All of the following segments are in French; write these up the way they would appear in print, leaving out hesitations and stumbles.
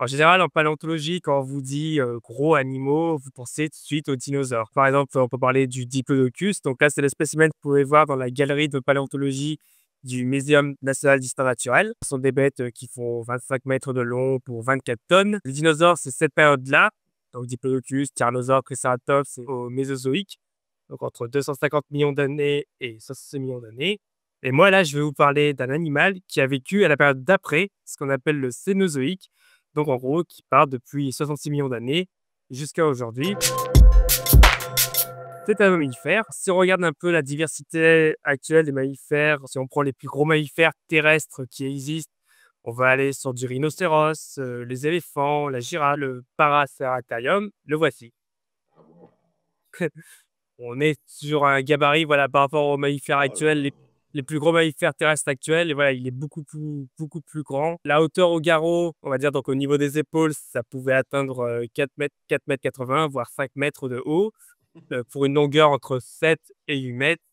En général, en paléontologie, quand on vous dit gros animaux, vous pensez tout de suite aux dinosaures. Par exemple, on peut parler du Diplodocus. Donc là, c'est le spécimen que vous pouvez voir dans la galerie de paléontologie du Muséum national d'histoire naturelle. Ce sont des bêtes qui font 25 mètres de long pour 24 tonnes. Les dinosaures, c'est cette période-là. Donc Diplodocus, Tyrannosaure, Triceratops, c'est au Mésozoïque. Donc entre 250 millions d'années et 66 millions d'années. Et moi, là, je vais vous parler d'un animal qui a vécu à la période d'après, ce qu'on appelle le Cénozoïque. Donc, en gros, qui part depuis 66 millions d'années jusqu'à aujourd'hui. C'est un mammifère. Si on regarde un peu la diversité actuelle des mammifères, si on prend les plus gros mammifères terrestres qui existent, on va aller sur du rhinocéros, les éléphants, la girafe, le Paraceratherium. Le voici. On est sur un gabarit, voilà, par rapport aux mammifères actuels, les plus gros mammifères terrestres actuels, et voilà, il est beaucoup plus grand. La hauteur au garrot, on va dire, donc au niveau des épaules, ça pouvait atteindre 4 mètres 80, voire 5 mètres de haut, pour une longueur entre 7 et 8 mètres,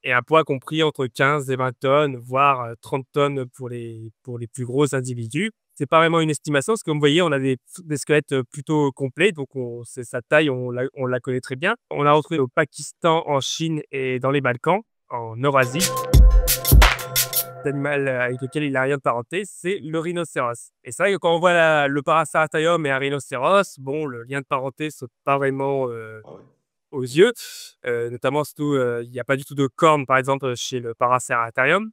et un poids compris entre 15 et 20 tonnes, voire 30 tonnes pour les plus gros individus. C'est pas vraiment une estimation, parce que comme vous voyez, on a des squelettes plutôt complets, donc sa taille, on la connaît très bien. On l'a retrouvé au Pakistan, en Chine et dans les Balkans, en Eurasie. L'animal avec lequel il n'a rien de parenté, c'est le rhinocéros. Et c'est vrai que quand on voit le Paraceratherium et un rhinocéros, bon, le lien de parenté saute pas vraiment aux yeux. Notamment, surtout, il n'y a pas du tout de cornes, par exemple, chez le Paraceratherium.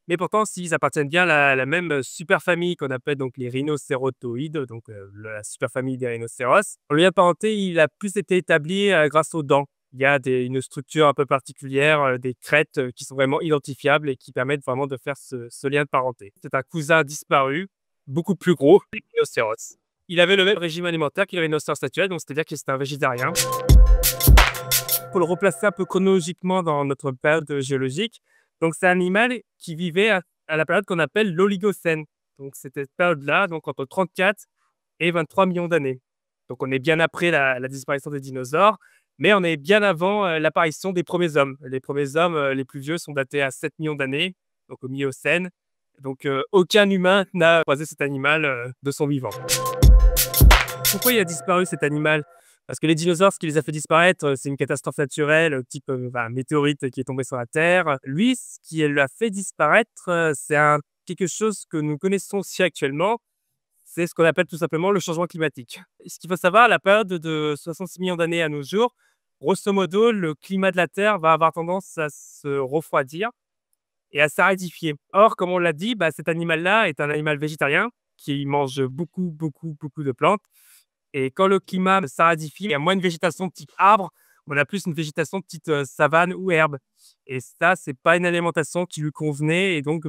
Mais pourtant, s'ils appartiennent bien à la même superfamille qu'on appelle donc les rhinocérotoïdes, donc la superfamille des rhinocéros. Le lien de parenté, il a plus été établi grâce aux dents. Il y a une structure un peu particulière, des crêtes qui sont vraiment identifiables et qui permettent vraiment de faire ce lien de parenté. C'est un cousin disparu, beaucoup plus gros, des rhinocéros. Il avait le même régime alimentaire que le rhinocéros actuel, donc c'est-à-dire que c'était un végétarien. Pour le replacer un peu chronologiquement dans notre période géologique, donc c'est un animal qui vivait à la période qu'on appelle l'Oligocène. Donc c'était cette période-là, donc entre 34 et 23 millions d'années. Donc on est bien après la disparition des dinosaures, mais on est bien avant l'apparition des premiers hommes. Les premiers hommes les plus vieux sont datés à 7 millions d'années, donc au Miocène. Donc aucun humain n'a croisé cet animal de son vivant. Pourquoi il a disparu cet animal? Parce que les dinosaures, ce qui les a fait disparaître, c'est une catastrophe naturelle, type un météorite qui est tombé sur la Terre. Lui, ce qui l'a fait disparaître, c'est quelque chose que nous connaissons aussi actuellement. C'est ce qu'on appelle tout simplement le changement climatique. Ce qu'il faut savoir, à la période de 66 millions d'années à nos jours, grosso modo, le climat de la Terre va avoir tendance à se refroidir et à s'aridifier. Or, comme on l'a dit, cet animal-là est un animal végétarien qui mange beaucoup de plantes. Et quand le climat s'aridifie, il y a moins de végétation de type arbre, on a plus une végétation de type savane ou herbe. Et ça, c'est pas une alimentation qui lui convenait. Et donc,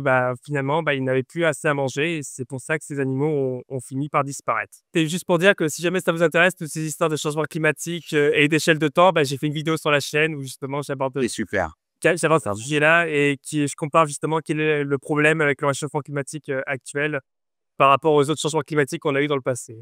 finalement, il n'avait plus assez à manger. Et c'est pour ça que ces animaux ont fini par disparaître. C'est juste pour dire que si jamais ça vous intéresse, toutes ces histoires de changement climatique et d'échelle de temps, j'ai fait une vidéo sur la chaîne où justement j'aborde C'est super. ce sujet-là et je compare justement quel est le problème avec le réchauffement climatique actuel par rapport aux autres changements climatiques qu'on a eu dans le passé.